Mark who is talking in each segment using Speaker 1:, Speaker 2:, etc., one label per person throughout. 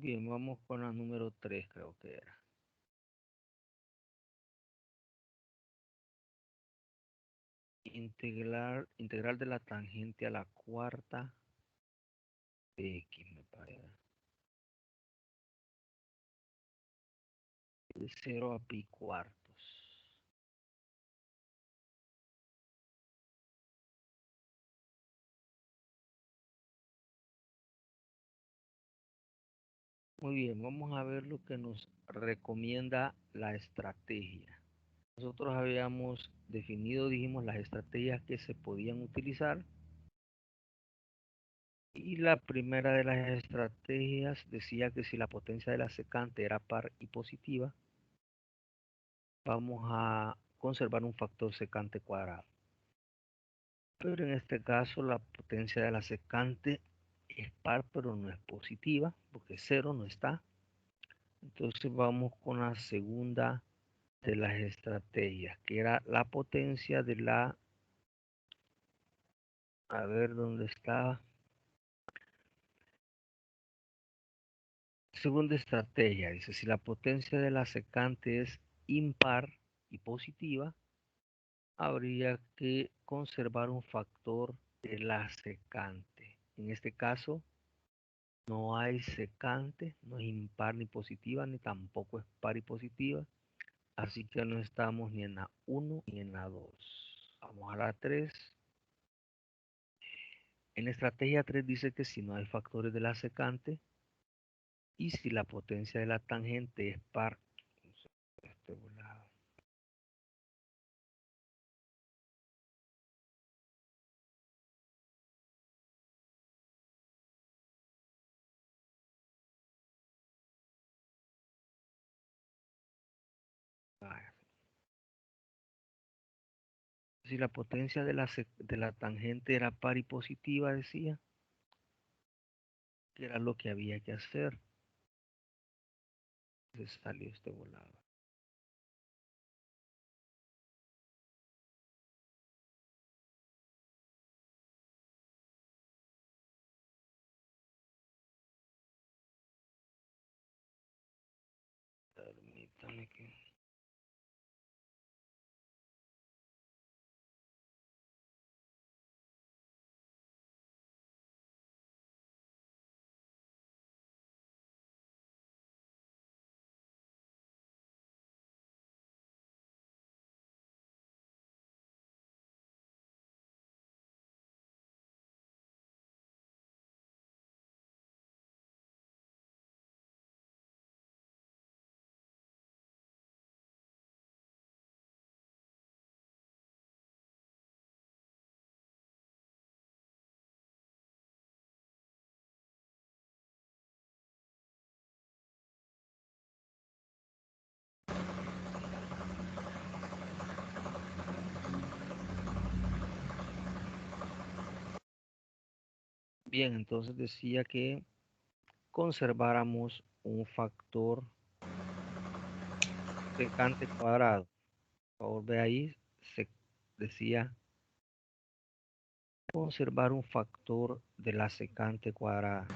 Speaker 1: bien, vamos con la número 3, creo que era. Integral de la tangente a la cuarta de x, me parece. De 0 a pi cuartos. Muy bien, vamos a ver lo que nos recomienda la estrategia. Nosotros habíamos definido, dijimos, las estrategias que se podían utilizar. Y la primera de las estrategias decía que si la potencia de la secante era par y positiva, vamos a conservar un factor secante cuadrado. Pero en este caso la potencia de la secante es par, pero no es positiva, porque cero no está. Entonces vamos con la segunda de las estrategias, que era la potencia de la, a ver dónde está. Segunda estrategia, dice, si la potencia de la secante es impar y positiva, habría que conservar un factor de la secante. En este caso, no hay secante, no es impar ni positiva, ni tampoco es par y positiva. Así que no estamos ni en la 1 ni en la 2. Vamos a la 3. En la estrategia 3 dice que si no hay factores de la secante y si la potencia de la tangente es par, este volado. Si la potencia de la tangente era par y positiva, decía, que era lo que había que hacer. Entonces salió este volado. Permítame que... Bien, entonces decía que conserváramos un factor secante cuadrado. Por favor, ve ahí, se decía conservar un factor de la secante cuadrada.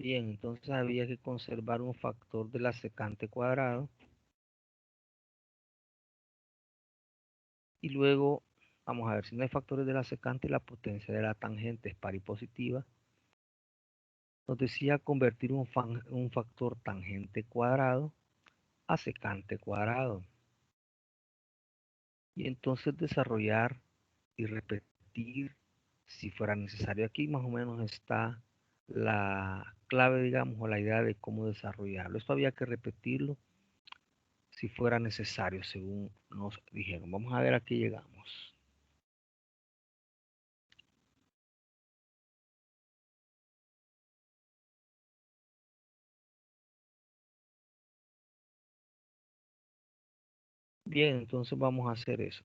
Speaker 1: Bien, entonces había que conservar un factor de la secante cuadrado. Y luego, vamos a ver, si no hay factores de la secante, la potencia de la tangente es par y positiva. Nos decía convertir un factor tangente cuadrado a secante cuadrado. Y entonces desarrollar y repetir si fuera necesario. Aquí más o menos está la clave, digamos, o la idea de cómo desarrollarlo. Esto había que repetirlo si fuera necesario, según nos dijeron. Vamos a ver a qué llegamos. Bien, entonces vamos a hacer eso.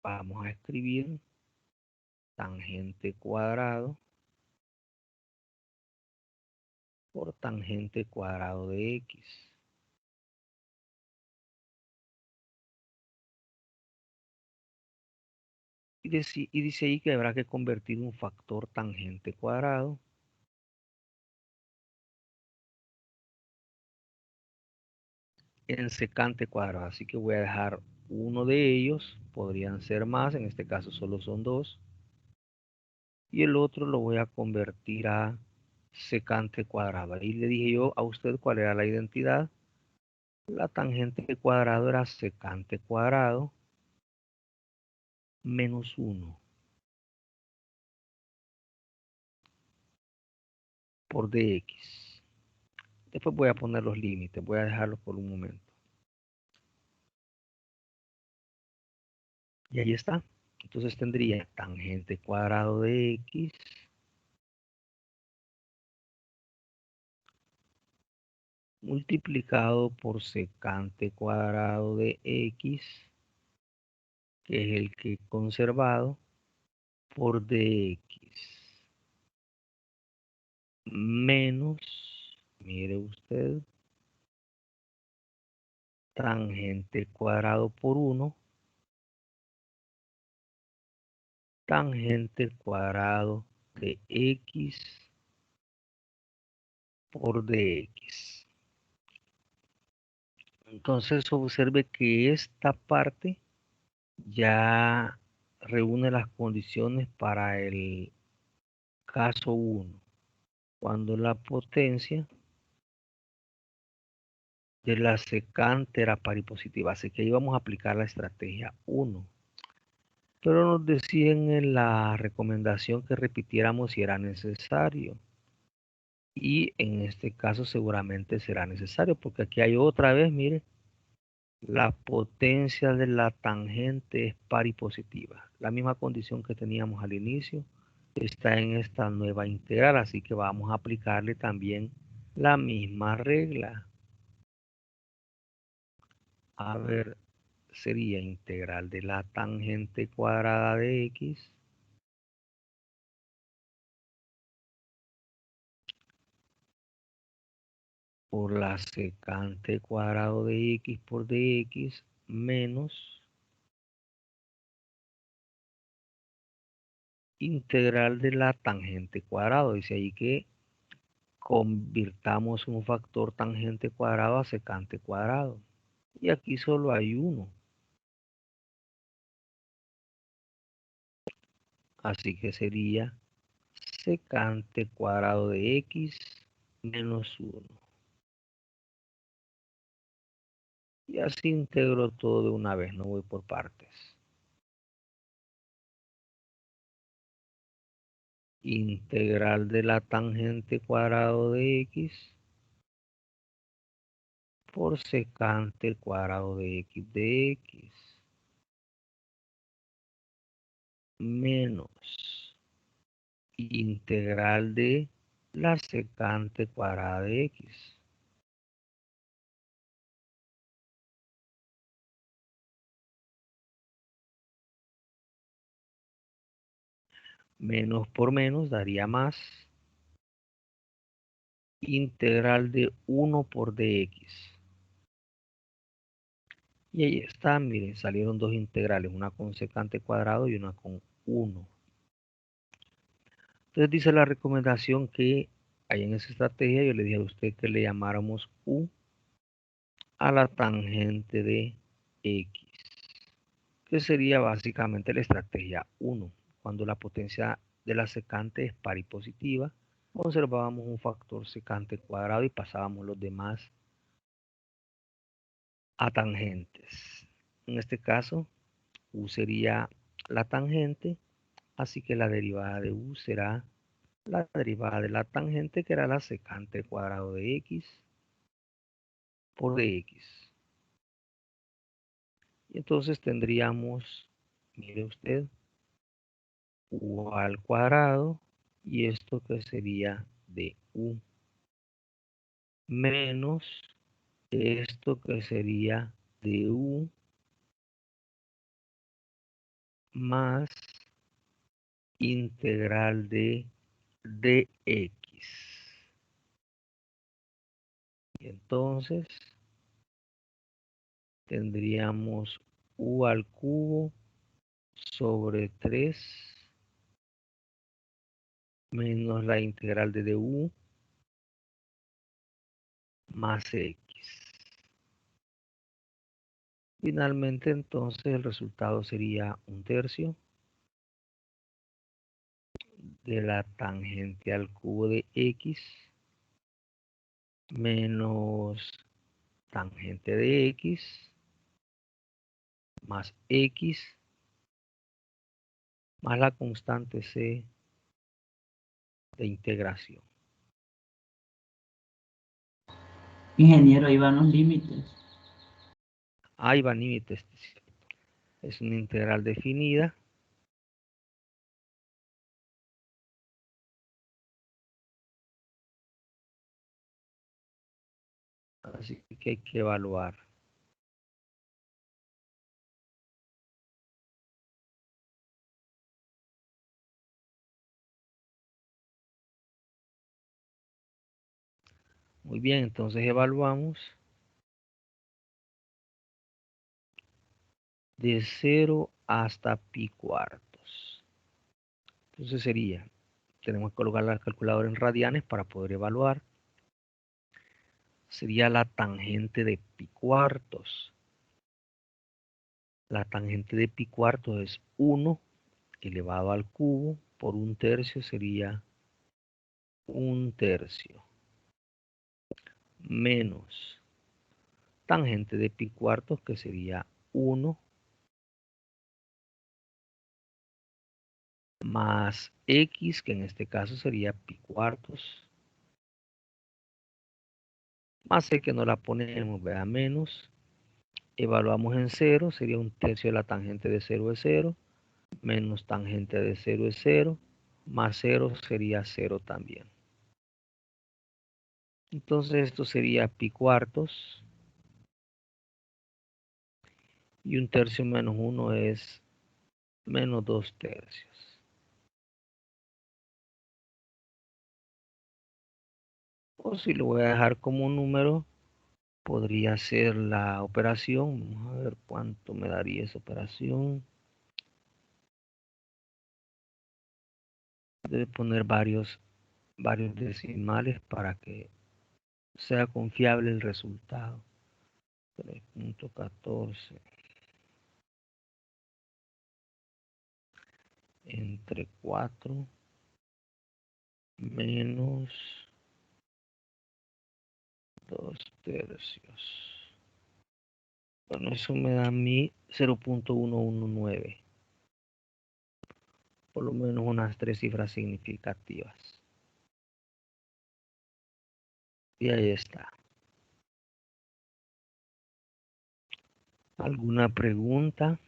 Speaker 1: vamos a escribir tangente cuadrado por tangente cuadrado de x. Y dice ahí que habrá que convertir un factor tangente cuadrado en secante cuadrado. Así que voy a dejar uno de ellos, podrían ser más, en este caso solo son dos. Y el otro lo voy a convertir a secante cuadrado. Ahí le dije yo a usted cuál era la identidad. La tangente cuadrado era secante cuadrado menos 1 por dx. Después voy a poner los límites, voy a dejarlos por un momento. Y ahí está. Entonces tendría tangente cuadrado de x multiplicado por secante cuadrado de x, que es el que he conservado, por dx. Menos, mire usted, tangente cuadrado por 1, tangente cuadrado de x por dx. Entonces observe que esta parte ya reúne las condiciones para el caso 1, cuando la potencia de la secante era paripositiva. Así que ahí vamos a aplicar la estrategia 1. Pero nos decían en la recomendación que repitiéramos si era necesario. Y en este caso seguramente será necesario, porque aquí hay otra vez, mire, la potencia de la tangente es paripositiva. La misma condición que teníamos al inicio está en esta nueva integral, así que vamos a aplicarle también la misma regla. A ver, sería integral de la tangente cuadrada de x por la secante cuadrado de x por dx menos integral de la tangente cuadrado. Dice ahí que convirtamos un factor tangente cuadrado a secante cuadrado. Y aquí solo hay uno. Así que sería secante cuadrado de x menos 1. Y así integro todo de una vez, no voy por partes. Integral de la tangente cuadrado de x por secante cuadrado de x menos integral de la secante cuadrada de x. Menos por menos daría más. Integral de 1 por dx. Y ahí está, miren, salieron dos integrales, una con secante cuadrado y una con 1. Entonces dice la recomendación que hay en esa estrategia, yo le dije a usted que le llamáramos u a la tangente de x, que sería básicamente la estrategia 1. Cuando la potencia de la secante es paripositiva, conservábamos un factor secante cuadrado y pasábamos los demás a tangentes. En este caso, u sería la tangente, así que la derivada de u será la derivada de la tangente, que era la secante cuadrado de x por dx. Y entonces tendríamos, mire usted, u al cuadrado, y esto que sería de u menos esto que sería de u más integral de dx. Y entonces tendríamos u al cubo sobre 3 menos la integral de du más x. Finalmente, entonces, el resultado sería 1/3 de la tangente al cubo de x menos tangente de x más x más la constante c de integración.
Speaker 2: Ingeniero, ahí van los límites.
Speaker 1: Ahí va límites. Es una integral definida. Así que hay que evaluar. Muy bien, entonces evaluamos de 0 hasta pi cuartos. Entonces sería, tenemos que colocar la calculadora en radianes para poder evaluar. Sería la tangente de pi cuartos. La tangente de pi cuartos es 1 elevado al cubo por 1/3 sería 1/3 menos tangente de pi cuartos que sería 1 más x que en este caso sería pi cuartos más c que no la ponemos, vea, menos, evaluamos en 0, sería 1/3 de la tangente de 0 es 0, menos tangente de 0 es 0, más 0 sería 0 también. Entonces esto sería pi cuartos, y 1/3 menos 1 es menos 2/3. O si lo voy a dejar como un número, podría ser la operación. Vamos a ver cuánto me daría esa operación. Debe poner varios decimales para que sea confiable el resultado. 3.14 entre 4 menos 2/3. Bueno, eso me da a mí 0.119. Por lo menos unas 3 cifras significativas. Y ahí está. ¿Alguna pregunta?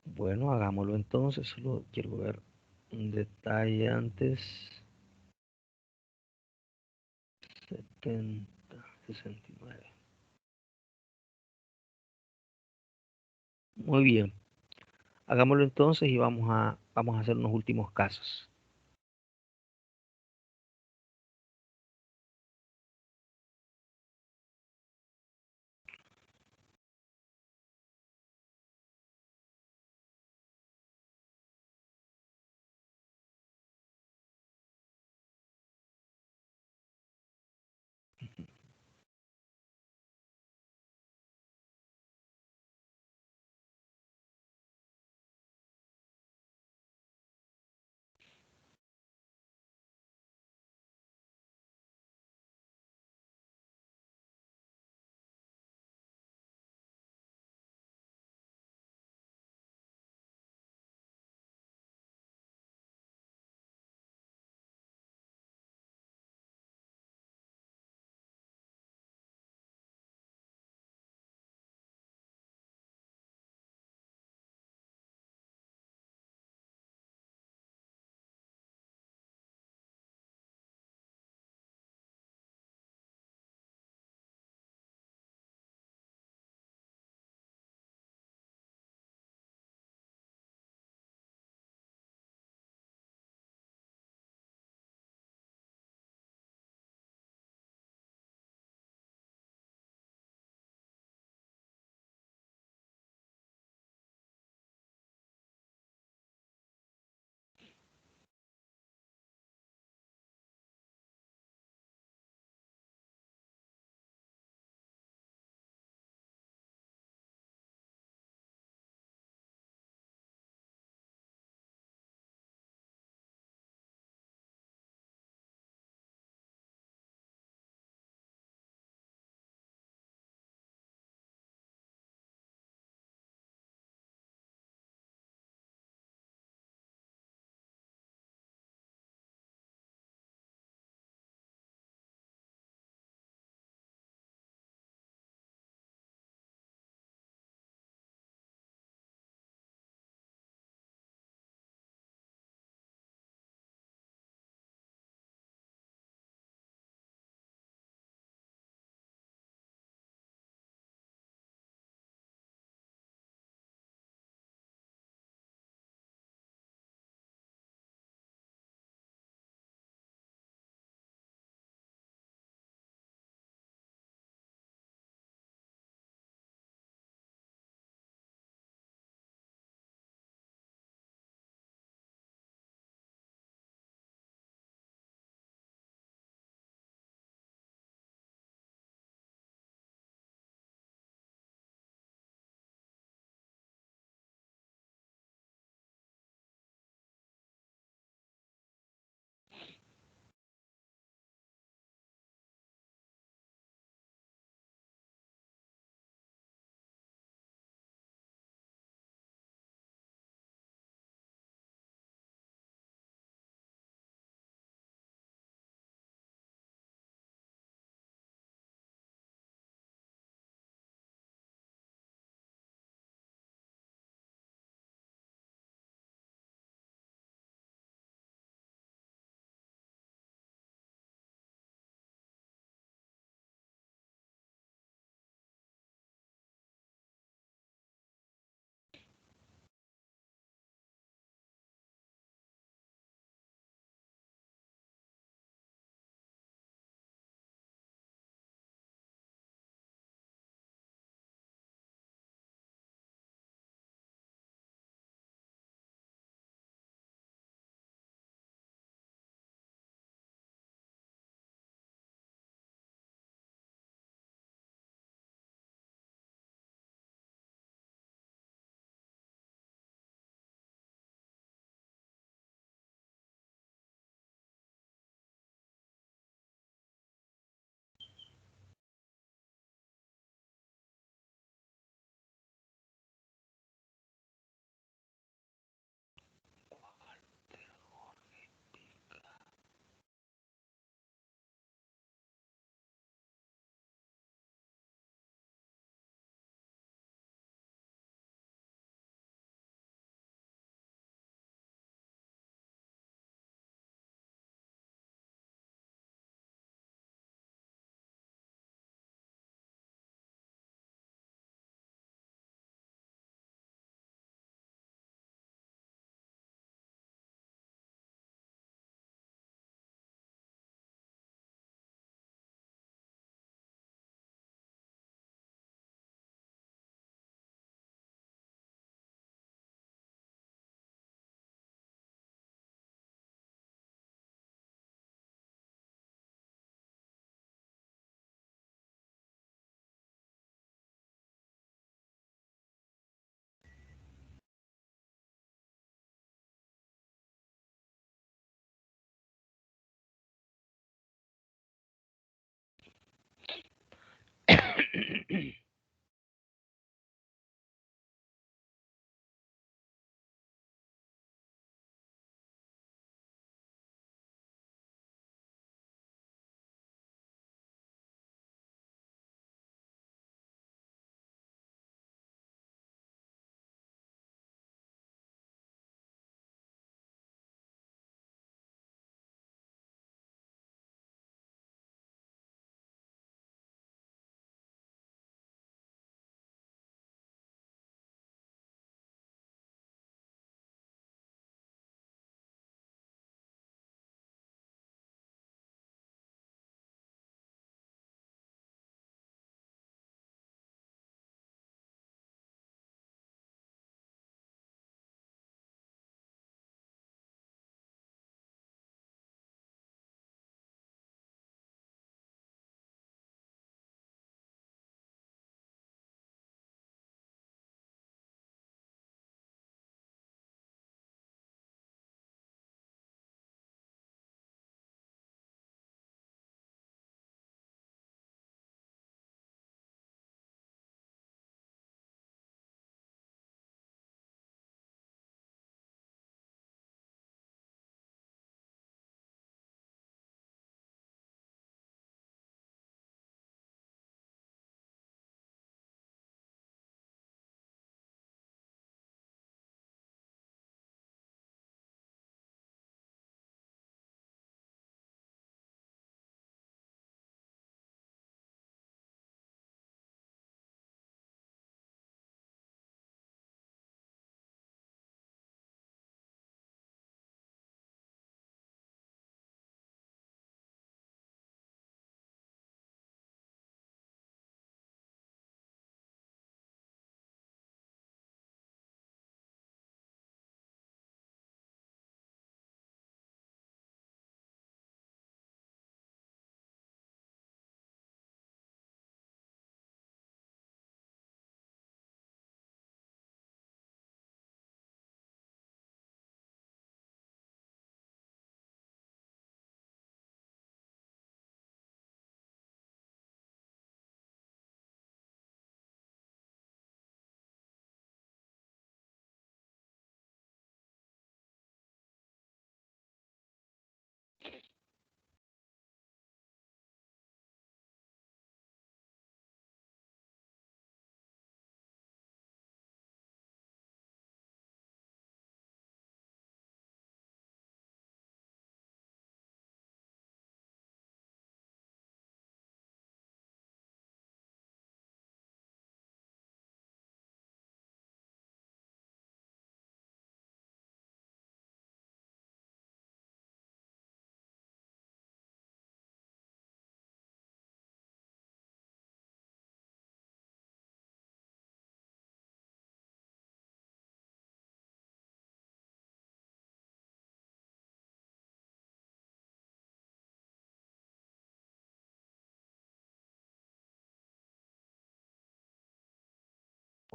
Speaker 1: Bueno, hagámoslo entonces. Solo quiero ver un detalle antes. 70, 69. Muy bien. Hagámoslo entonces y vamos a hacer unos últimos casos.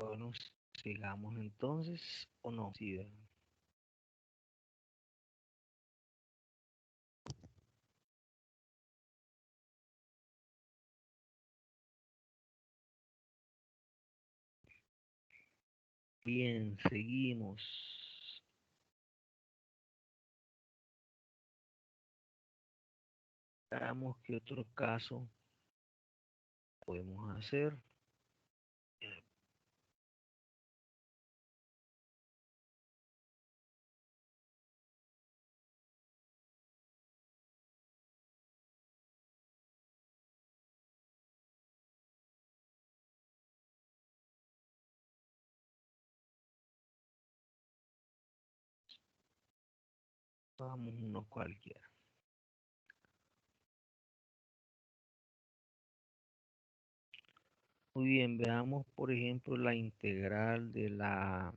Speaker 1: Bueno, sigamos entonces, o no. Sí, bien, seguimos. Veamos qué otro caso podemos hacer. Vamos uno cualquiera. Muy bien, veamos por ejemplo la integral de la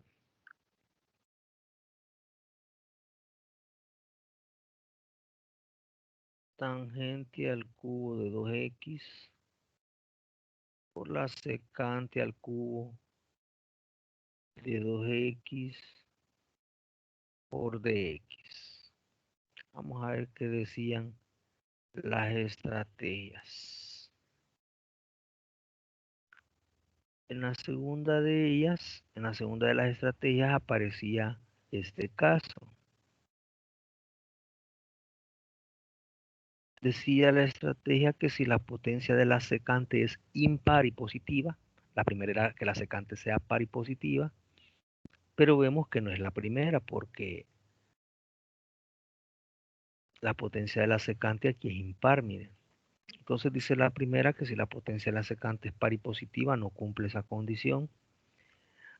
Speaker 1: tangente al cubo de 2x por la secante al cubo de 2x por dx. Vamos a ver qué decían las estrategias. En la segunda de ellas, en la segunda de las estrategias aparecía este caso. Decía la estrategia que si la potencia de la secante es impar y positiva, la primera era que la secante sea par y positiva, pero vemos que no es la primera porque la potencia de la secante aquí es impar, miren. Entonces dice la primera que si la potencia de la secante es par y positiva, no cumple esa condición.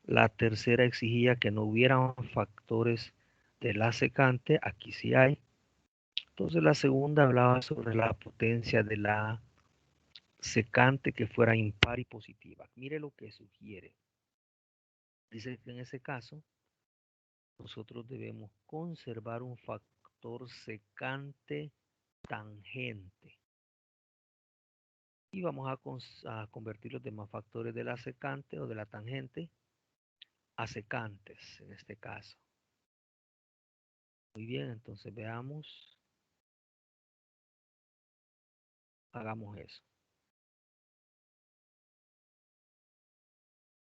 Speaker 1: La tercera exigía que no hubieran factores de la secante, aquí sí hay. Entonces la segunda hablaba sobre la potencia de la secante que fuera impar y positiva. Mire lo que sugiere. Dice que en ese caso nosotros debemos conservar un factor secante tangente. Y vamos a convertir los demás factores de la secante o de la tangente a secantes en este caso. Muy bien, entonces veamos, hagamos eso.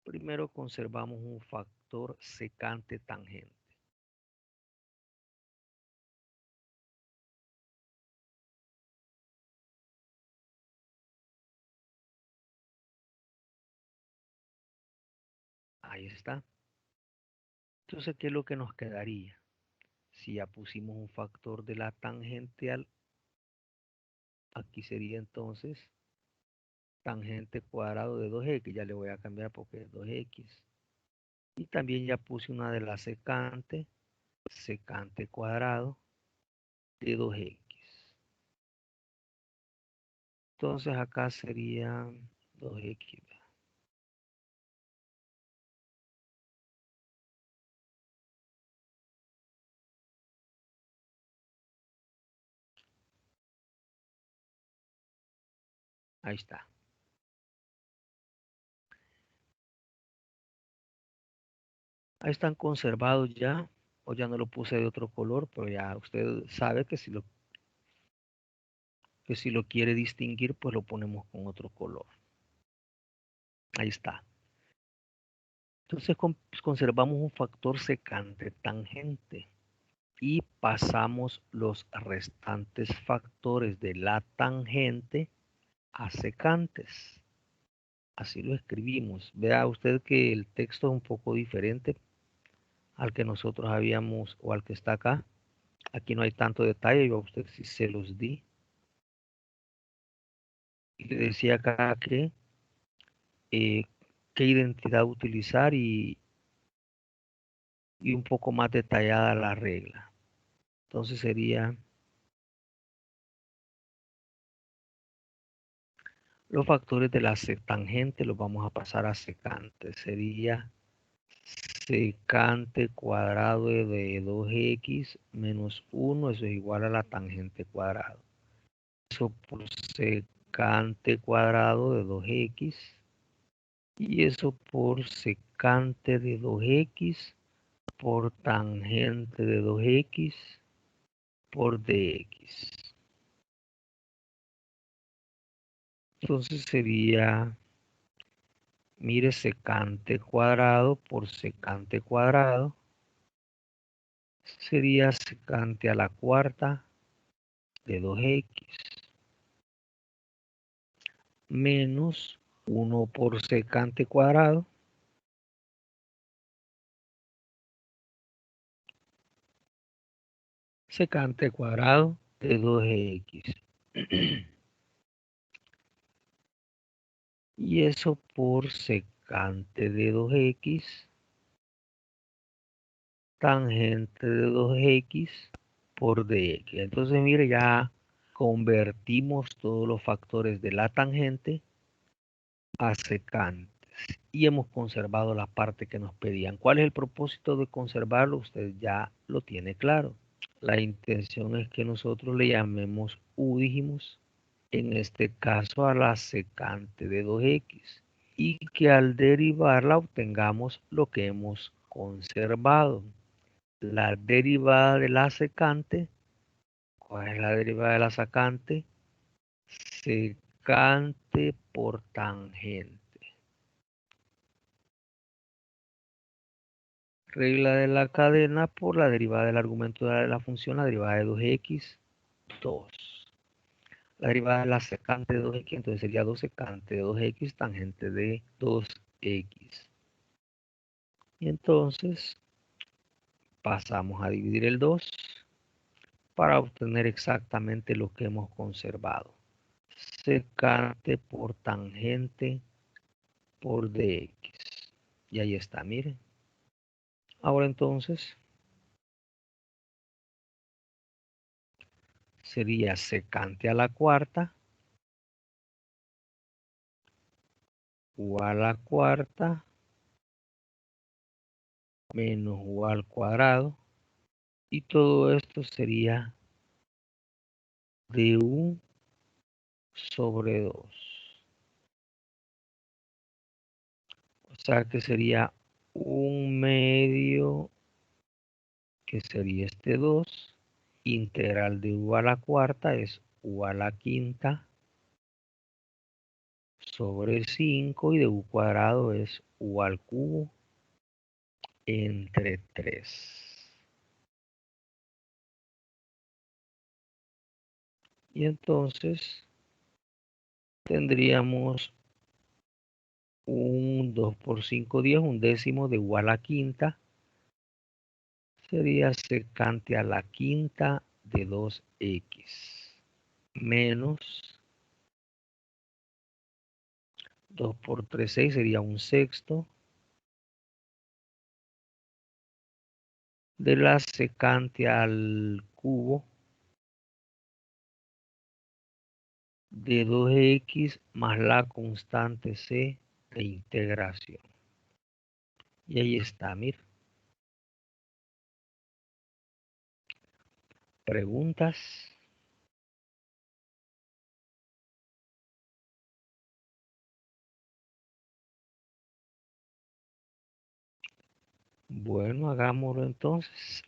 Speaker 1: Primero conservamos un factor secante tangente. Ahí está. Entonces, ¿qué es lo que nos quedaría? Si ya pusimos un factor de la tangente aquí sería entonces tangente cuadrado de 2x. Ya le voy a cambiar porque es 2x. Y también ya puse una de la secante, secante cuadrado de 2x. Entonces acá sería 2x. Ahí está. Ahí están conservados ya. O ya no lo puse de otro color, pero ya usted sabe que si lo quiere distinguir, pues lo ponemos con otro color. Ahí está. Entonces conservamos un factor secante tangente y pasamos los restantes factores de la tangente a secantes. Así lo escribimos. Vea usted que el texto es un poco diferente al que nosotros habíamos o al que está acá. Aquí no hay tanto detalle, yo a usted sí se los di. Y le decía acá que qué identidad utilizar y un poco más detallada la regla. Entonces sería los factores de la tangente los vamos a pasar a secante. Sería secante cuadrado de 2x menos 1, eso es igual a la tangente cuadrado. Eso por secante cuadrado de 2x Y eso por secante de 2x por tangente de 2x por dx. Entonces sería, mire, secante cuadrado por secante cuadrado sería secante a la cuarta de 2x menos 1 por secante cuadrado secante cuadrado de 2x. Y eso por secante de 2x tangente de 2x por dx. Entonces, mire, ya convertimos todos los factores de la tangente a secantes y hemos conservado la parte que nos pedían. ¿Cuál es el propósito de conservarlo? Usted ya lo tiene claro. La intención es que nosotros le llamemos u, dijimos, en este caso a la secante de 2x y que al derivarla obtengamos lo que hemos conservado. La derivada de la secante. ¿Cuál es la derivada de la secante? Secante por tangente. Regla de la cadena por la derivada del argumento de la función, la derivada de 2x, 2. La derivada de la secante de 2x, entonces sería 2 secante de 2x tangente de 2x. Y entonces pasamos a dividir el 2 para obtener exactamente lo que hemos conservado. Secante por tangente por dx. Y ahí está, miren. Ahora entonces sería secante a la cuarta u a la cuarta menos u al cuadrado. Y todo esto sería du sobre 2. O sea que sería un medio, que sería este 2. Integral de u a la cuarta es u a la quinta sobre 5 y de u cuadrado es u al cubo entre 3. Y entonces tendríamos un 2 por 5, 10, un décimo de u a la quinta. Sería secante a la quinta de 2x menos 2 por 3, 6, sería un sexto de la secante al cubo de 2x más la constante c de integración. Y ahí está, mira. ¿Preguntas? Bueno, hagámoslo entonces.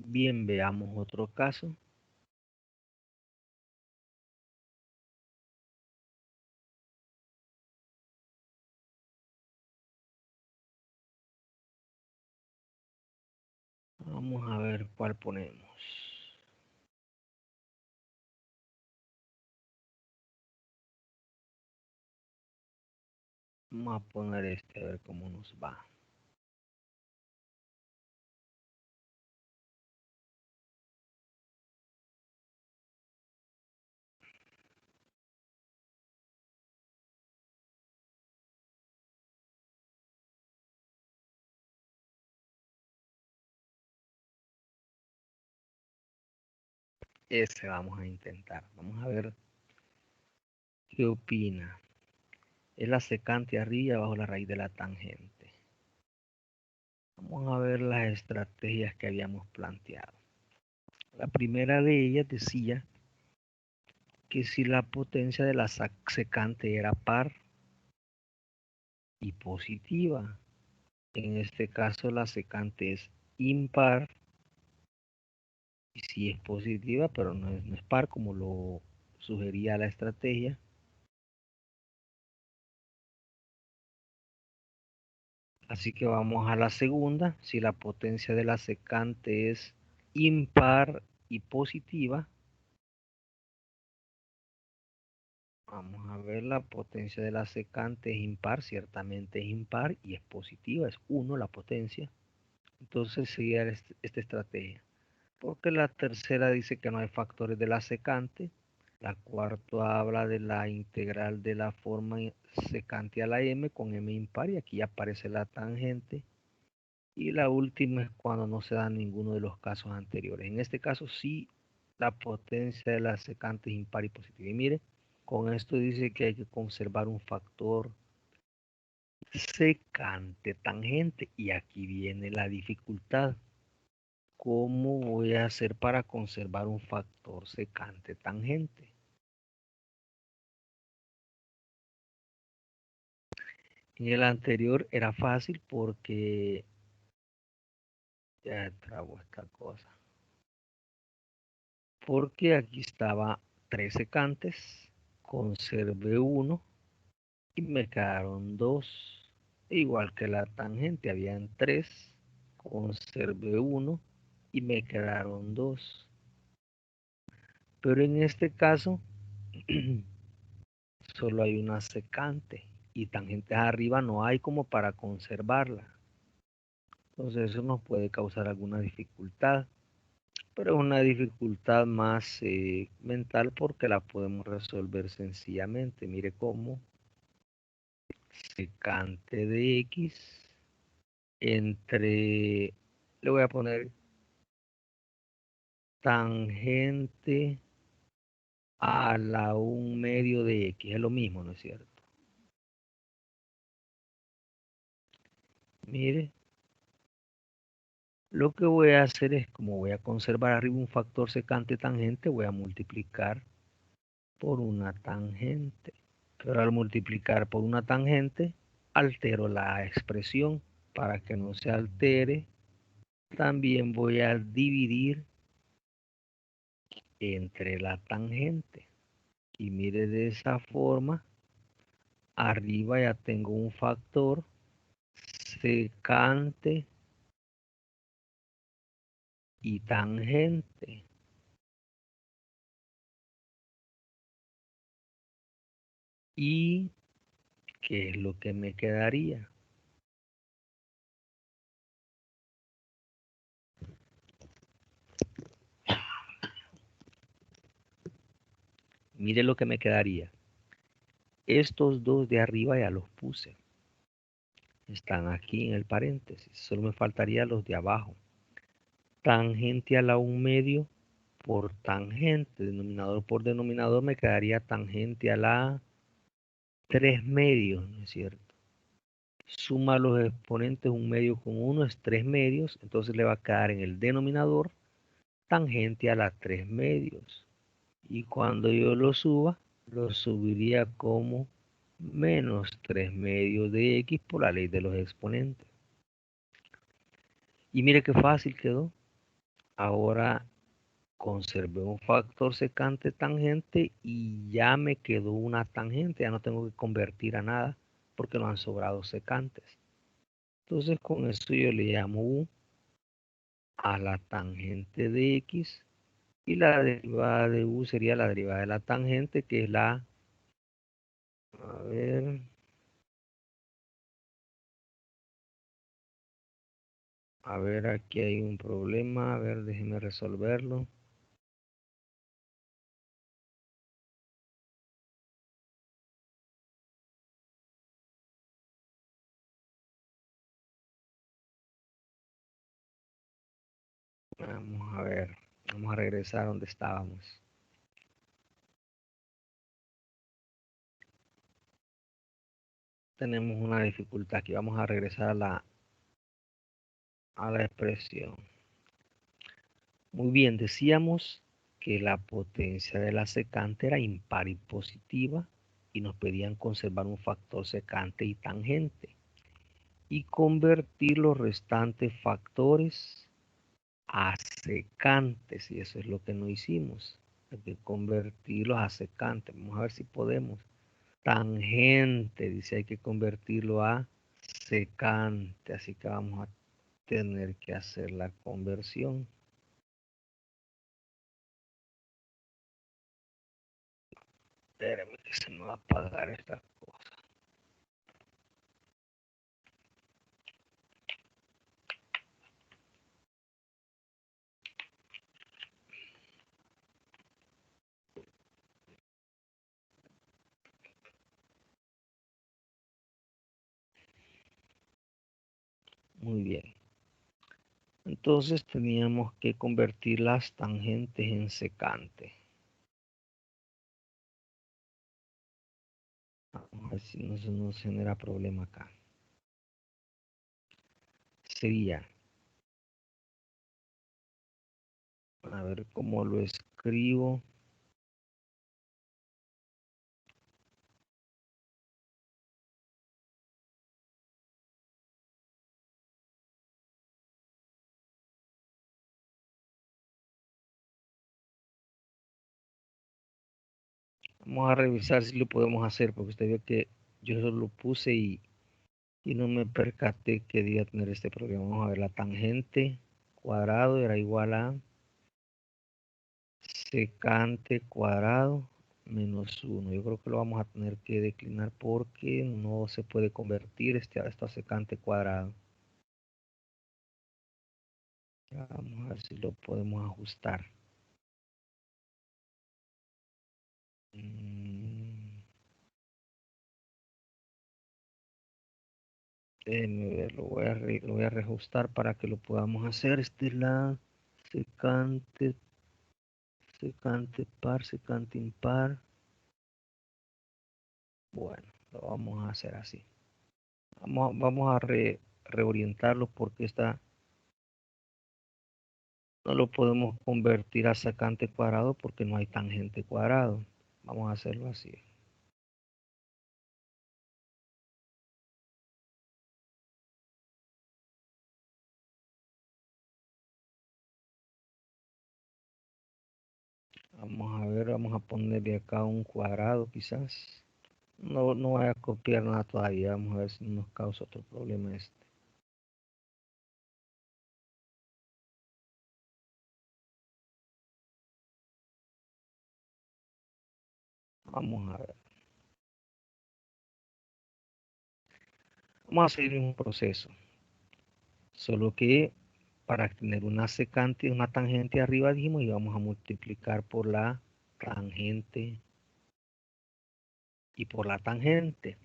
Speaker 1: Bien, veamos otro caso. Vamos a ver cuál ponemos. Vamos a poner este a ver cómo nos va. Ese vamos a intentar. Vamos a ver qué opina. Es la secante arriba bajo la raíz de la tangente. Vamos a ver las estrategias que habíamos planteado. La primera de ellas decía que si la potencia de la secante era par y positiva, en este caso la secante es impar, y si es positiva, pero no es par como lo sugería la estrategia. Así que vamos a la segunda. Si la potencia de la secante es impar y positiva, vamos a ver, la potencia de la secante es impar, ciertamente es impar y es positiva, es 1 la potencia. Entonces sería esta estrategia. Porque la tercera dice que no hay factores de la secante. La cuarta habla de la integral de la forma secante a la m con m impar y aquí aparece la tangente. Y la última es cuando no se da ninguno de los casos anteriores. En este caso sí, la potencia de la secante es impar y positiva. Y mire, con esto dice que hay que conservar un factor secante tangente. Y aquí viene la dificultad. ¿Cómo voy a hacer para conservar un factor secante tangente? En el anterior era fácil porque ya trabo esta cosa. Porque aquí estaba 3 secantes, conservé 1 y me quedaron 2. Igual que la tangente, habían 3, conservé 1 y me quedaron 2. Pero en este caso solo hay una secante y tangentes arriba no hay como para conservarla. Entonces eso nos puede causar alguna dificultad, pero es una dificultad más mental porque la podemos resolver sencillamente. Mire cómo secante de x entre, le voy a poner tangente a la 1/2 de x, es lo mismo, ¿no es cierto? Mire, lo que voy a hacer es, como voy a conservar arriba un factor secante tangente, voy a multiplicar por una tangente. Pero al multiplicar por una tangente, altero la expresión. Para que no se altere, también voy a dividir entre la tangente. Y mire, de esa forma, arriba ya tengo un factor secante y tangente. ¿Y qué es lo que me quedaría? Mire lo que me quedaría. Estos dos de arriba ya los puse. Están aquí en el paréntesis. Solo me faltaría los de abajo. Tangente a la 1/2 por tangente. Denominador por denominador me quedaría tangente a la 3/2, ¿no es cierto? Suma los exponentes 1/2 con 1 es 3/2. Entonces le va a quedar en el denominador tangente a la 3/2. Y cuando yo lo suba, lo subiría como menos 3/2 de x por la ley de los exponentes. Y mire qué fácil quedó. Ahora conservé un factor secante tangente y ya me quedó una tangente. Ya no tengo que convertir a nada porque no han sobrado secantes. Entonces con esto yo le llamo U a la tangente de X y la derivada de U sería la derivada de la tangente, que es la, a ver, aquí hay un problema, a ver, déjeme resolverlo. Vamos a ver, vamos a regresar a donde estábamos. Tenemos una dificultad aquí, vamos a regresar a la expresión. Muy bien, decíamos que la potencia de la secante era impar y positiva y nos pedían conservar un factor secante y tangente y convertir los restantes factores a secantes, y eso es lo que no hicimos. Hay que convertirlos a secantes. Vamos a ver si podemos. Tangente, dice, hay que convertirlo a secante, así que vamos a tener que hacer la conversión. Espérame que se me va a apagar esta cosa. Muy bien. Entonces teníamos que convertir las tangentes en secante. Vamos a ver si no se nos genera problema acá. Sería, a ver cómo lo escribo. Vamos a revisar si lo podemos hacer, porque usted ve que yo solo lo puse y no me percaté que debía tener este problema. Vamos a ver, la tangente cuadrado era igual a secante cuadrado menos 1. Yo creo que lo vamos a tener que declinar porque no se puede convertir a esta secante cuadrado. Vamos a ver si lo podemos ajustar. Déjenme ver, lo voy a reajustar para que lo podamos hacer. Esta es la secante, secante par, secante impar. Bueno, lo vamos a hacer así. Vamos a reorientarlo porque no lo podemos convertir a secante cuadrado porque no hay tangente cuadrado. Vamos a hacerlo así. Vamos a ver, vamos a ponerle acá un cuadrado quizás. No, no voy a copiar nada todavía. Vamos a ver si nos causa otro problema este. Vamos a ver. Vamos a seguir un proceso. Solo que para tener una secante, una tangente arriba, dijimos, y vamos a multiplicar por la tangente y por la tangente.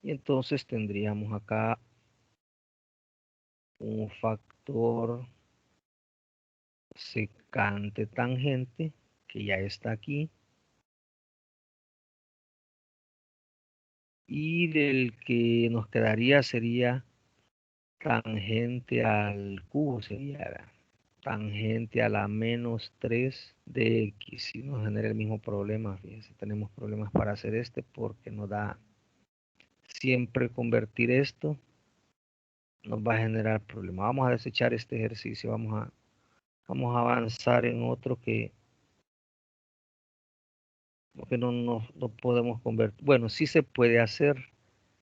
Speaker 1: Y entonces tendríamos acá un factor secante tangente que ya está aquí. Y del que nos quedaría sería tangente al cubo, sería tangente a la menos 3 de x. Y nos genera el mismo problema. Fíjense, tenemos problemas para hacer este porque nos da siempre convertir esto nos va a generar problemas. Vamos a desechar este ejercicio, vamos a avanzar en otro que no podemos convertir. Bueno, sí se puede hacer,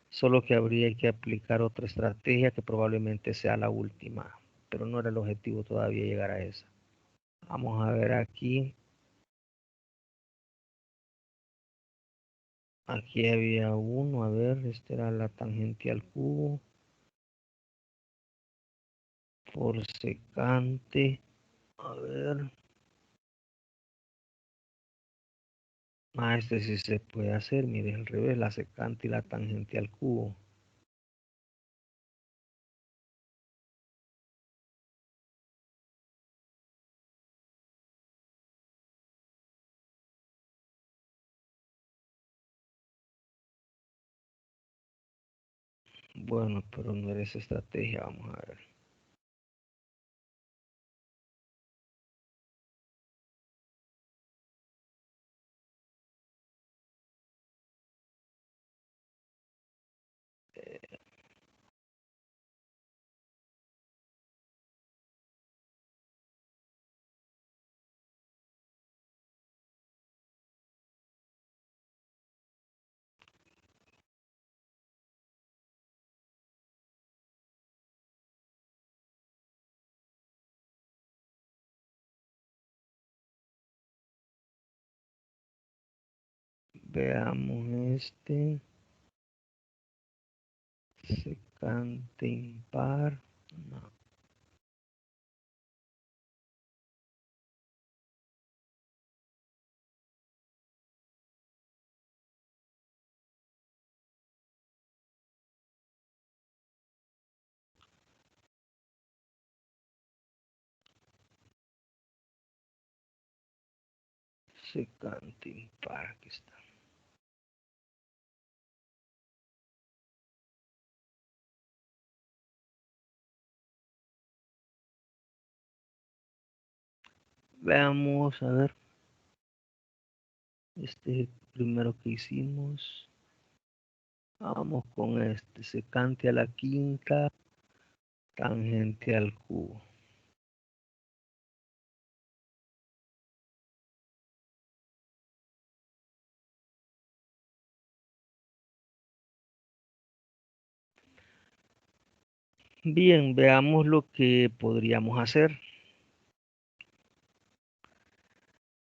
Speaker 1: solo que habría que aplicar otra estrategia que probablemente sea la última, pero no era el objetivo todavía llegar a esa. Vamos a ver aquí. Aquí había uno, a ver, esta era la tangente al cubo por secante. A ver. Este sí se puede hacer, mire, al revés, la secante y la tangente al cubo. Bueno, pero no era esa estrategia, vamos a ver. Veamos este. Secante impar. No. Secante impar, aquí está. Veamos, a ver. Este primero que hicimos. Vamos con este. Secante a la quinta, tangente al cubo. Bien, veamos lo que podríamos hacer.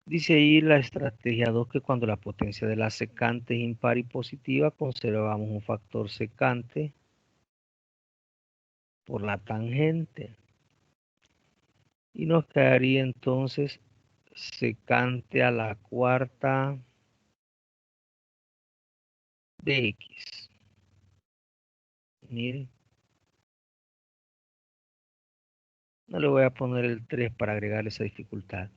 Speaker 1: Dice ahí la estrategia 2 que cuando la potencia de la secante es impar y positiva, conservamos un factor secante por la tangente. Y nos quedaría entonces secante a la cuarta de X. Miren, no le voy a poner el 3 para agregar esa dificultad.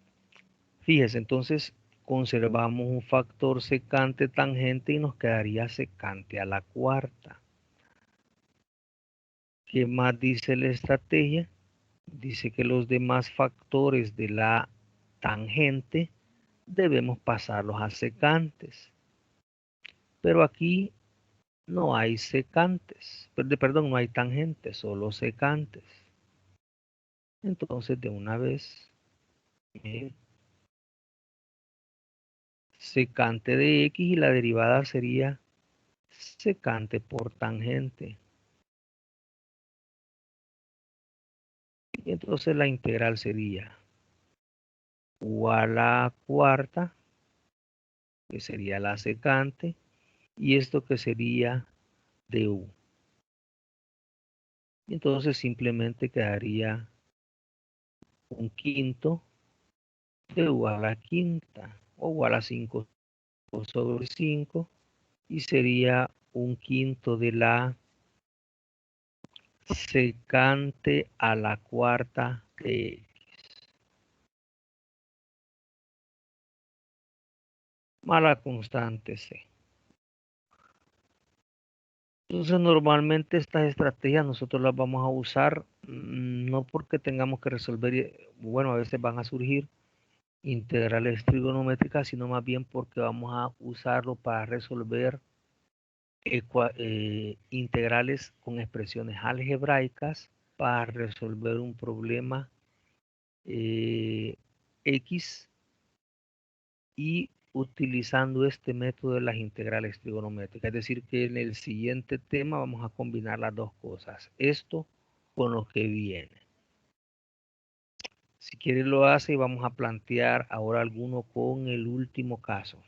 Speaker 1: Fíjese, entonces conservamos un factor secante tangente y nos quedaría secante a la cuarta. ¿Qué más dice la estrategia? Dice que los demás factores de la tangente debemos pasarlos a secantes. Pero aquí no hay secantes. Perdón, no hay tangentes, solo secantes. Entonces, de una vez, miren, secante de X y la derivada sería secante por tangente. Y entonces la integral sería U a la cuarta, que sería la secante, y esto que sería de U. Entonces simplemente quedaría un quinto de U a la quinta, o U a la 5 sobre 5, y sería un quinto de la secante a la cuarta de X. Mala constante C. Entonces normalmente estas estrategias nosotros las vamos a usar no porque tengamos que resolver, bueno, a veces van a surgir integrales trigonométricas, sino más bien porque vamos a usarlo para resolver integrales con expresiones algebraicas para resolver un problema X y utilizando este método de las integrales trigonométricas. Es decir, que en el siguiente tema vamos a combinar las dos cosas, esto con lo que viene. Si quiere lo hace y vamos a plantear ahora alguno con el último caso.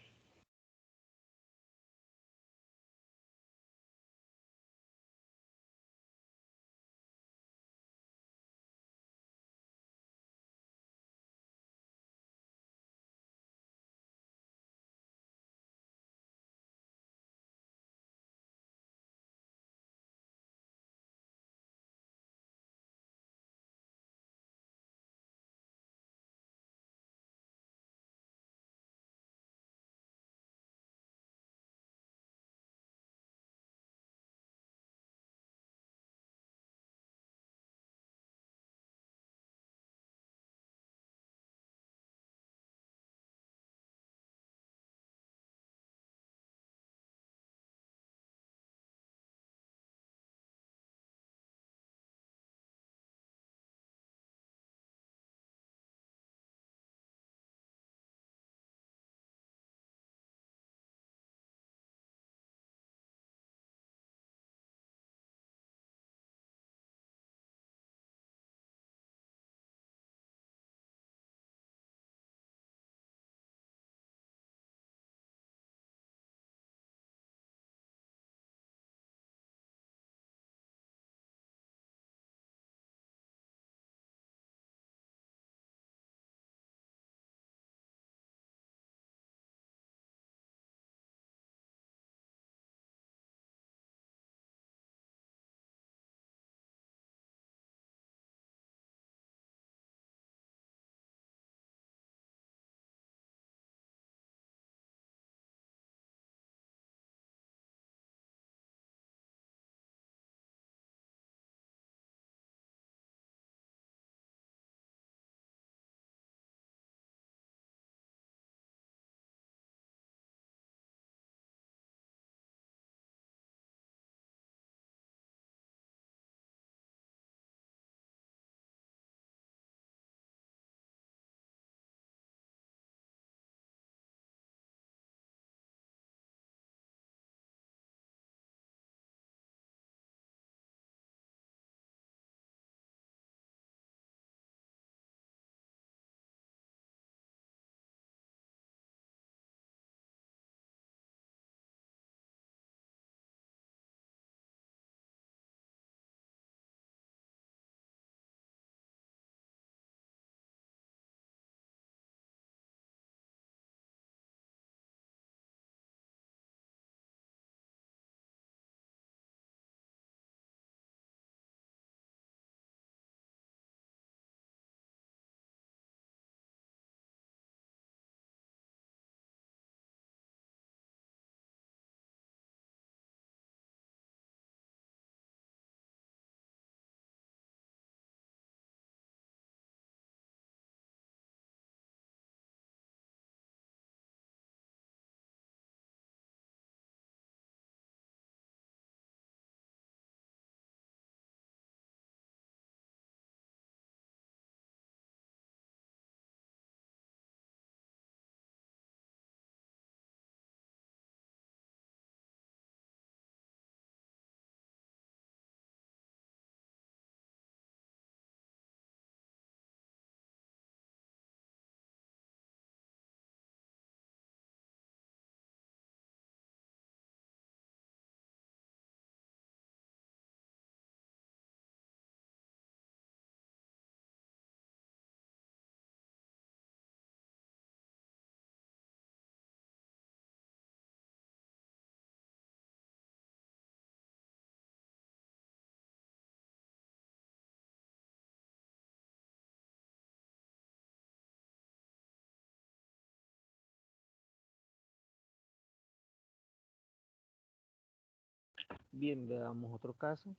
Speaker 1: Bien, veamos otro caso.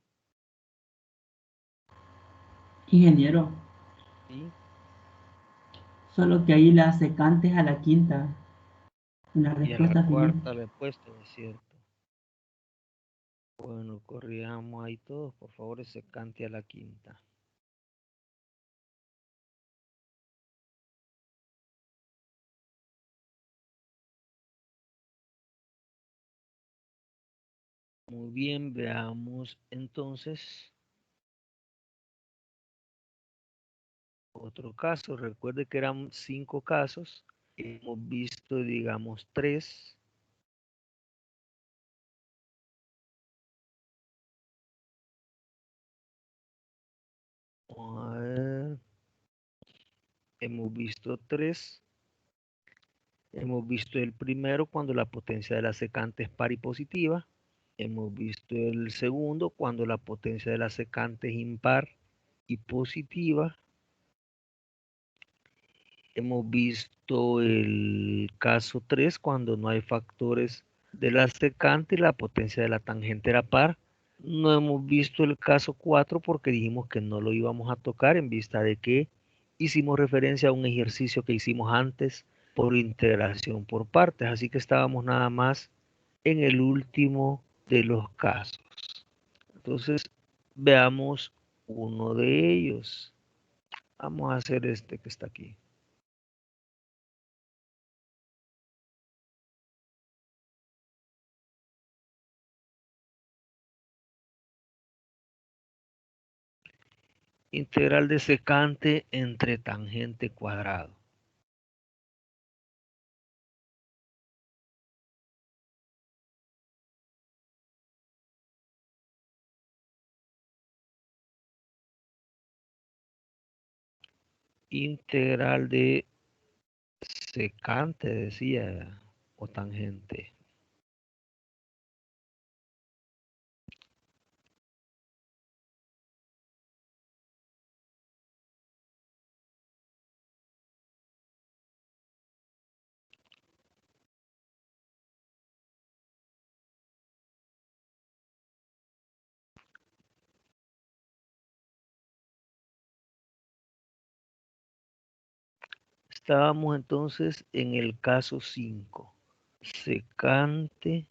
Speaker 2: Ingeniero,
Speaker 1: ¿Sí?
Speaker 2: solo que ahí la secante es a la quinta, en la
Speaker 1: Y en la
Speaker 2: respuesta final.
Speaker 1: cuarta le he puesto, es cierto. Bueno, corrijamos ahí todos, por favor, secante a la quinta. Muy bien, veamos entonces otro caso. Recuerde que eran 5 casos. Hemos visto, digamos, 3. Vamos a ver. Hemos visto 3. Hemos visto el primero cuando la potencia de la secante es par y positiva. Hemos visto el segundo cuando la potencia de la secante es impar y positiva. Hemos visto el caso 3 cuando no hay factores de la secante y la potencia de la tangente era par. No hemos visto el caso 4 porque dijimos que no lo íbamos a tocar en vista de que hicimos referencia a un ejercicio que hicimos antes por integración por partes. Así que estábamos nada más en el último de los casos. Entonces, veamos uno de ellos. Vamos a hacer este que está aquí. Integral de secante entre tangente cuadrado. Integral de secante, decía, o tangente. Estábamos entonces en el caso 5. Secante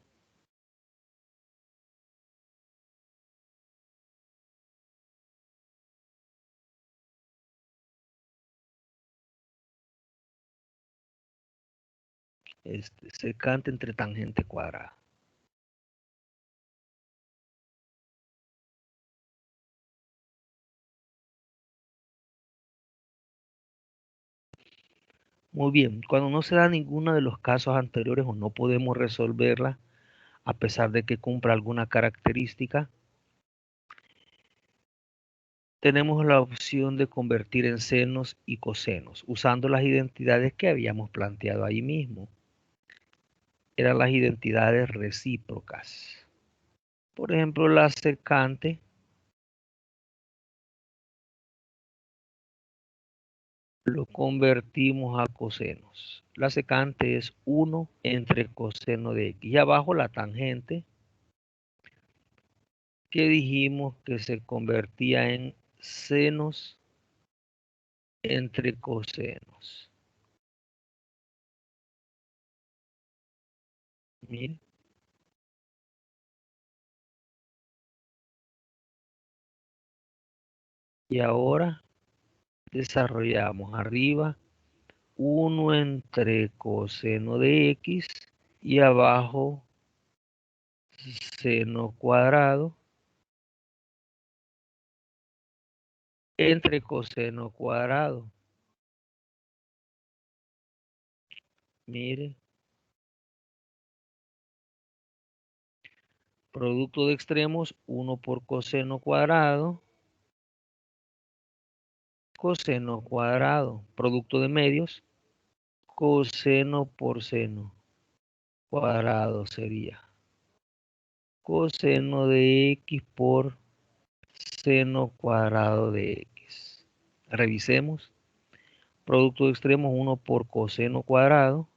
Speaker 1: secante entre tangente cuadrada. Muy bien, cuando no se da ninguno de los casos anteriores o no podemos resolverla, a pesar de que cumpla alguna característica, tenemos la opción de convertir en senos y cosenos, usando las identidades que habíamos planteado ahí mismo. Eran las identidades recíprocas. Por ejemplo, la secante lo convertimos a cosenos. La secante es 1 entre coseno de x. Y abajo la tangente, que dijimos que se convertía en senos entre cosenos. Miren. Y ahora desarrollamos arriba 1 entre coseno de x y abajo seno cuadrado entre coseno cuadrado. Mire, producto de extremos 1 por coseno cuadrado, coseno cuadrado. Producto de medios, coseno por seno cuadrado sería coseno de x por seno cuadrado de x. Revisemos. Producto de extremos 1 por coseno cuadrado,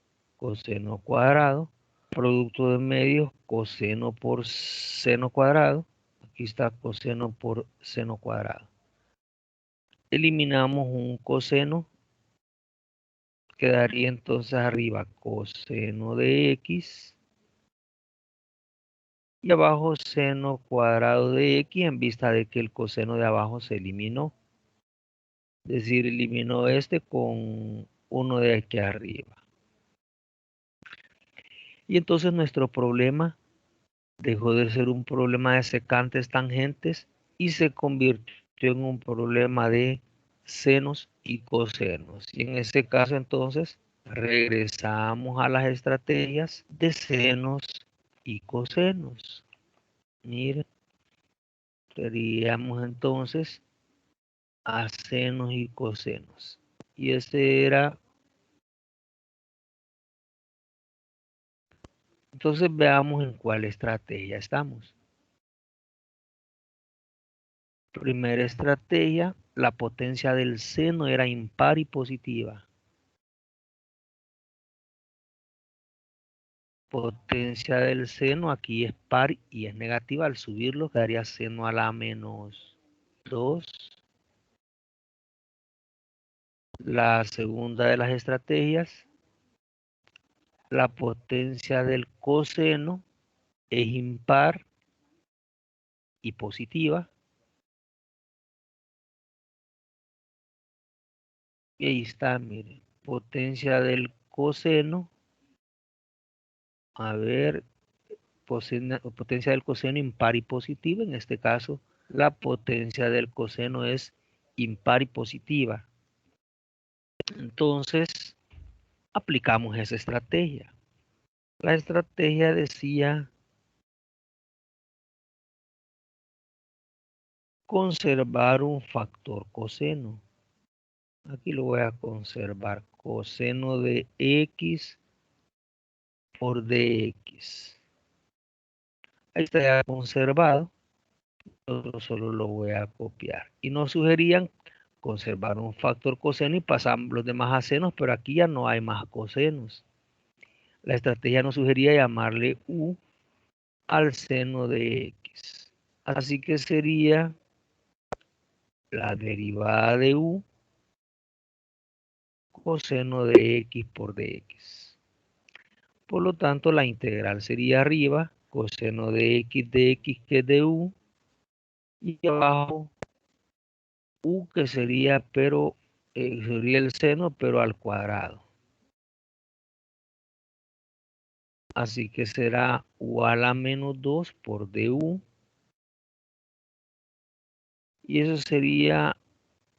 Speaker 1: producto de medios, coseno por seno cuadrado, aquí está coseno por seno cuadrado. Eliminamos un coseno, quedaría entonces arriba coseno de x Y abajo seno cuadrado de x en vista de que el coseno de abajo se eliminó. Es decir, eliminó este con uno de aquí arriba. Y entonces nuestro problema dejó de ser un problema de secantes tangentes y se convirtió en un problema de senos y cosenos. Y en ese caso entonces regresamos a las estrategias de senos y cosenos. Miren, seríamos entonces a senos y cosenos. Y ese era. Entonces veamos en cuál estrategia estamos. Primera estrategia, la potencia del seno era impar y positiva. Potencia del seno aquí es par y es negativa. Al subirlo quedaría seno a la menos 2. La segunda de las estrategias, la potencia del coseno es impar y positiva. Y ahí está, miren, potencia del coseno. A ver, potencia del coseno impar y positiva. En este caso, la potencia del coseno es impar y positiva. Entonces, aplicamos esa estrategia. La estrategia decía conservar un factor coseno. Aquí lo voy a conservar. Coseno de x por dx. Ahí está ya conservado. Yo solo lo voy a copiar. Y nos sugerían conservar un factor coseno y pasar los demás a senos, pero aquí ya no hay más cosenos. La estrategia nos sugería llamarle u al seno de x. Así que sería la derivada de u coseno de x por dx. Por lo tanto, la integral sería arriba coseno de x que es de u, y abajo u que sería, sería el seno, pero al cuadrado. Así que será u a la menos 2 por du. Y eso sería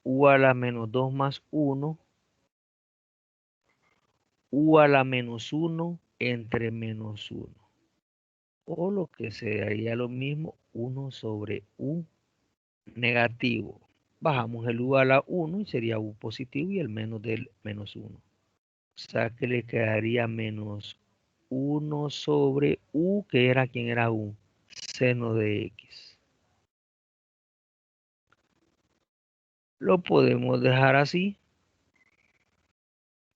Speaker 1: u a la menos 2 más 1. U a la menos 1 entre menos 1. O lo que sería lo mismo, 1 sobre u negativo. Bajamos el u a la 1 y sería u positivo y el menos del menos 1. O sea que le quedaría menos 1 sobre u, que era quien era u, seno de x. Lo podemos dejar así.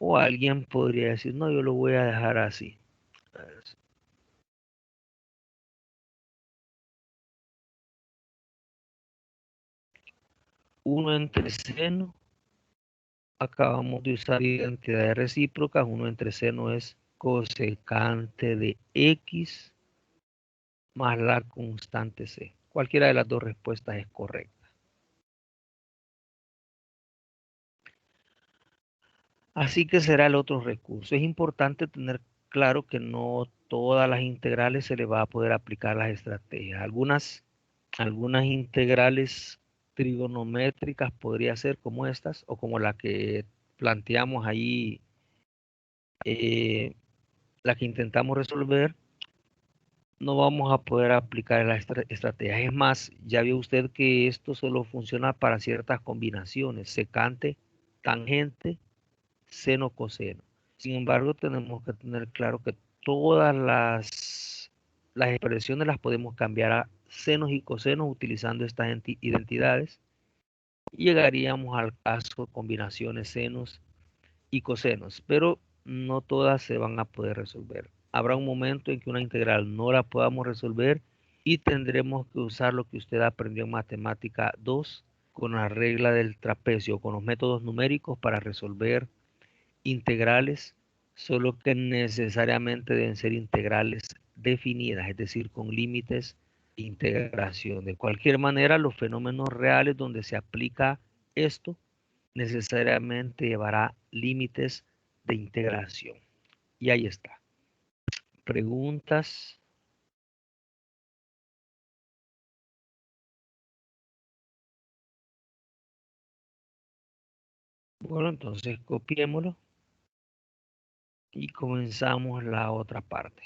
Speaker 1: O alguien podría decir, no, yo lo voy a dejar así. 1 entre seno. Acabamos de usar identidades recíprocas. 1 entre seno es cosecante de x más la constante c. Cualquiera de las dos respuestas es correcta. Así que será el otro recurso. Es importante tener claro que no todas las integrales se le va a poder aplicar las estrategias. Algunas integrales trigonométricas podría ser como estas o como la que planteamos ahí, la que intentamos resolver. No vamos a poder aplicar las estrategias. Es más, ya vio usted que esto solo funciona para ciertas combinaciones, secante, tangente, seno, coseno. Sin embargo, tenemos que tener claro que todas las expresiones las podemos cambiar a senos y cosenos utilizando estas identidades. Y llegaríamos al caso de combinaciones senos y cosenos, pero no todas se van a poder resolver. Habrá un momento en que una integral no la podamos resolver y tendremos que usar lo que usted aprendió en matemática 2 con la regla del trapecio, con los métodos numéricos para resolver integrales, solo que necesariamente deben ser integrales definidas, es decir, con límites de integración. De cualquier manera, los fenómenos reales donde se aplica esto necesariamente llevará límites de integración. Y ahí está. Preguntas. Bueno, entonces copiémoslo y comenzamos la otra parte.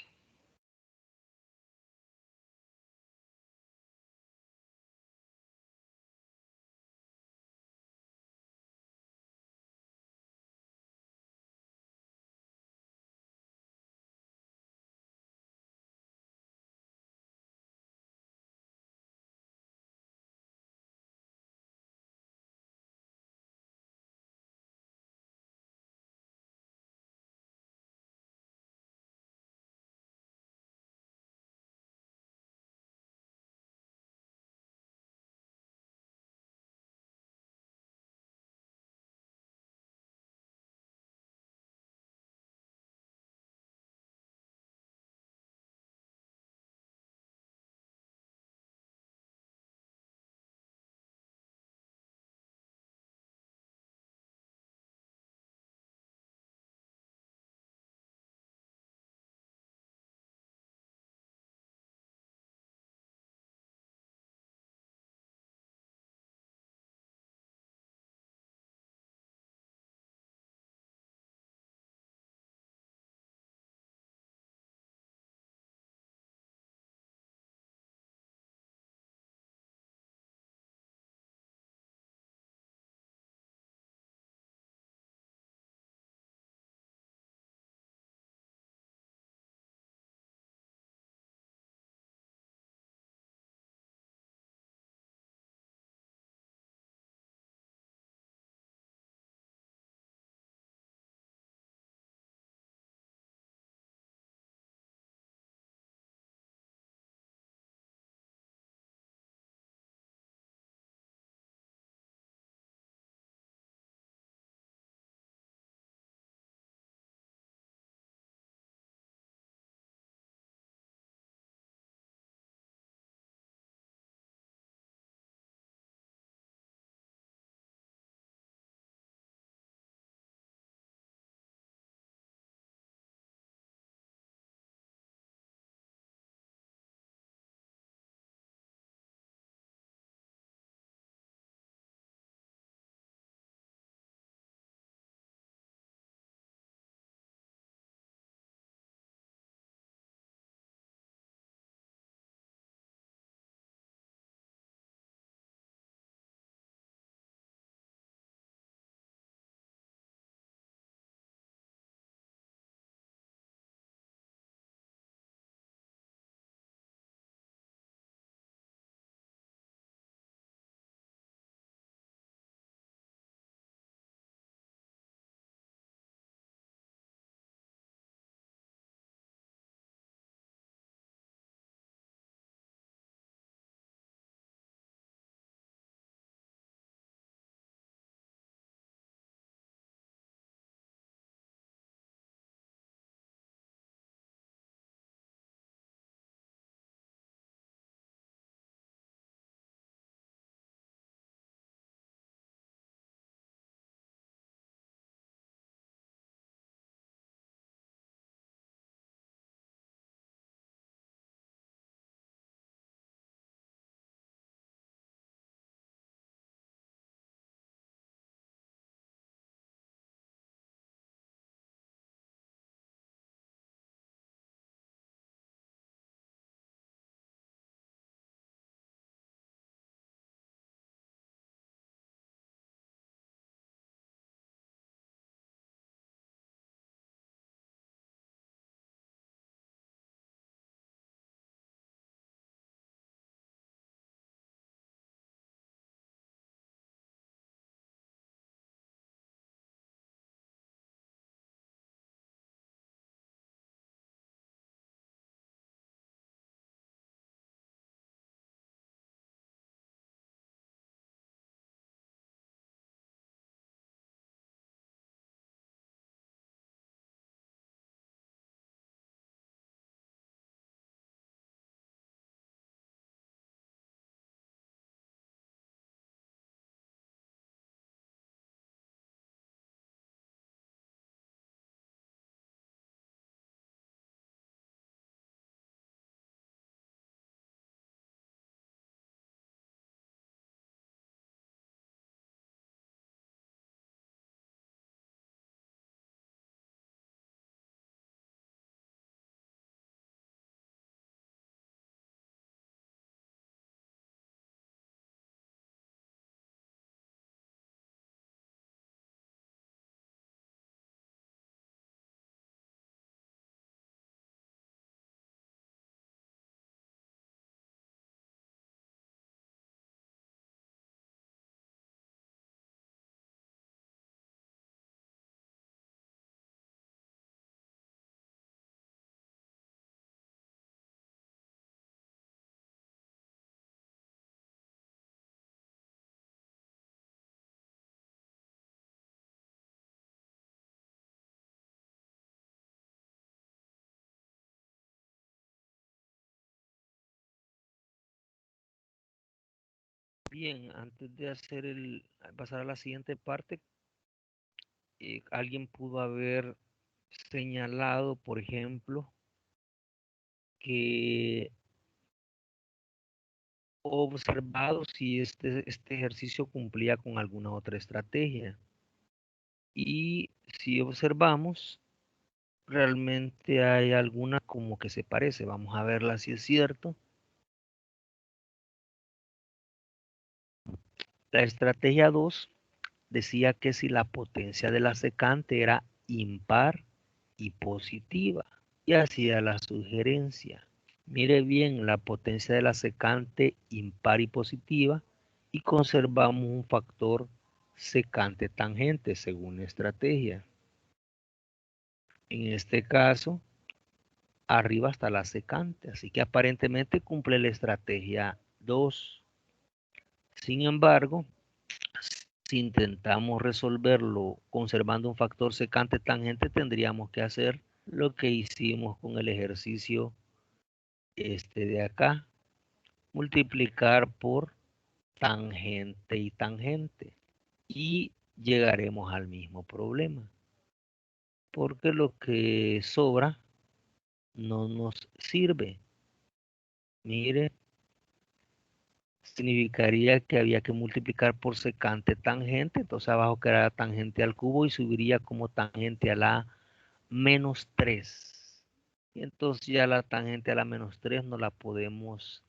Speaker 1: Bien, antes de pasar a la siguiente parte, alguien pudo haber señalado, por ejemplo, que observado si este ejercicio cumplía con alguna otra estrategia. Y si observamos, realmente hay alguna como que se parece. Vamos a verla si es cierto. La estrategia 2 decía que si la potencia de la secante era impar y positiva, y hacía la sugerencia. Mire bien la potencia de la secante impar y positiva y conservamos un factor secante tangente según la estrategia. En este caso, arriba está la secante, así que aparentemente cumple la estrategia 2. Sin embargo, si intentamos resolverlo conservando un factor secante tangente, tendríamos que hacer lo que hicimos con el ejercicio de acá. Multiplicar por tangente y tangente. Y llegaremos al mismo problema. Porque lo que sobra no nos sirve. Mire, significaría que había que multiplicar por secante tangente. Entonces abajo quedará tangente al cubo y subiría como tangente a la menos 3. Y entonces ya la tangente a la menos 3 no la podemos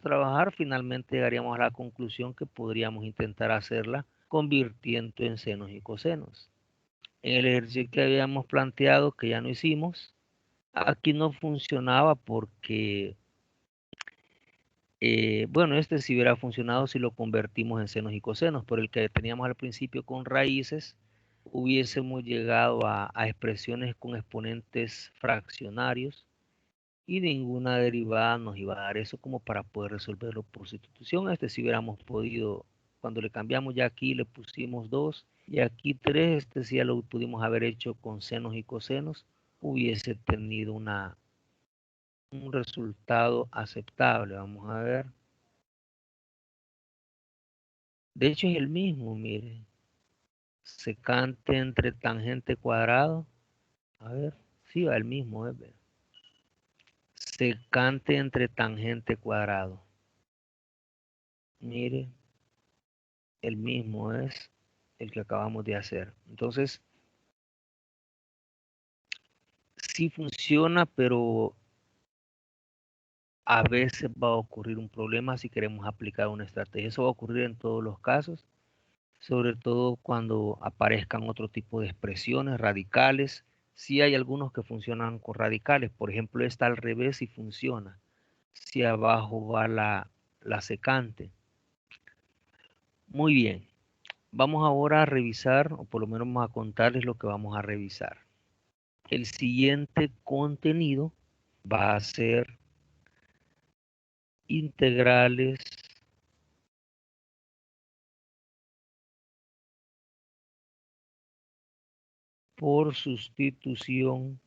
Speaker 1: trabajar. Finalmente llegaríamos a la conclusión que podríamos intentar hacerla convirtiendo en senos y cosenos. En el ejercicio que habíamos planteado, que ya no hicimos, aquí no funcionaba porque, bueno, este sí hubiera funcionado si lo convertimos en senos y cosenos, pero el que teníamos al principio con raíces, hubiésemos llegado a expresiones con exponentes fraccionarios y ninguna derivada nos iba a dar eso como para poder resolverlo por sustitución. Si hubiéramos podido, cuando le cambiamos ya aquí le pusimos 2 y aquí 3, sí ya lo pudimos haber hecho con senos y cosenos, hubiese tenido un resultado aceptable. Vamos a ver. De hecho es el mismo, mire. Secante entre tangente cuadrado. A ver, sí va el mismo, secante entre tangente cuadrado. Mire, el mismo es el que acabamos de hacer. Entonces, sí funciona, pero a veces va a ocurrir un problema si queremos aplicar una estrategia. Eso va a ocurrir en todos los casos, sobre todo cuando aparezcan otro tipo de expresiones radicales. Sí hay algunos que funcionan con radicales. Por ejemplo, esta al revés y funciona. Si abajo va la secante. Muy bien. Vamos ahora a revisar, o por lo menos vamos a contarles lo que vamos a revisar. El siguiente contenido va a ser integrales por sustitución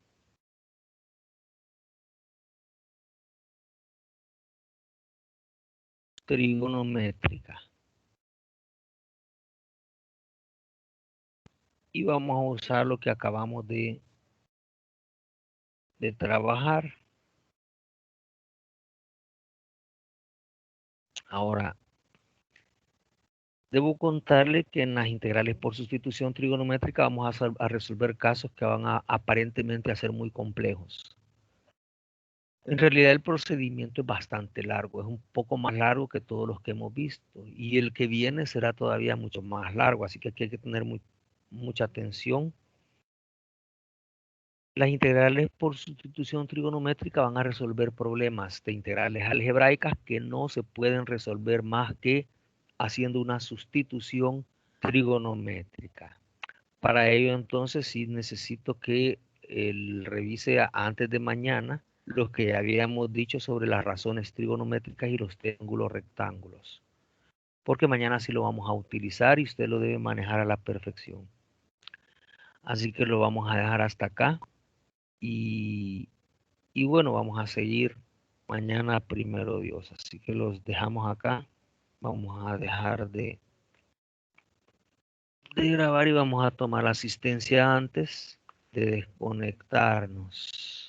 Speaker 1: trigonométrica. Y vamos a usar lo que acabamos de trabajar. Ahora, debo contarle que en las integrales por sustitución trigonométrica vamos a resolver casos que van a aparentemente a ser muy complejos. En realidad el procedimiento es bastante largo, es un poco más largo que todos los que hemos visto y el que viene será todavía mucho más largo, así que aquí hay que tener mucha atención. Las integrales por sustitución trigonométrica van a resolver problemas de integrales algebraicas que no se pueden resolver más que haciendo una sustitución trigonométrica. Para ello entonces sí necesito que revise antes de mañana los que ya habíamos dicho sobre las razones trigonométricas y los triángulos rectángulos. Porque mañana sí lo vamos a utilizar y usted lo debe manejar a la perfección. Así que lo vamos a dejar hasta acá. Y bueno, vamos a seguir mañana primero Dios. Así que los dejamos acá. Vamos a dejar de grabar y vamos a tomar la asistencia antes de desconectarnos.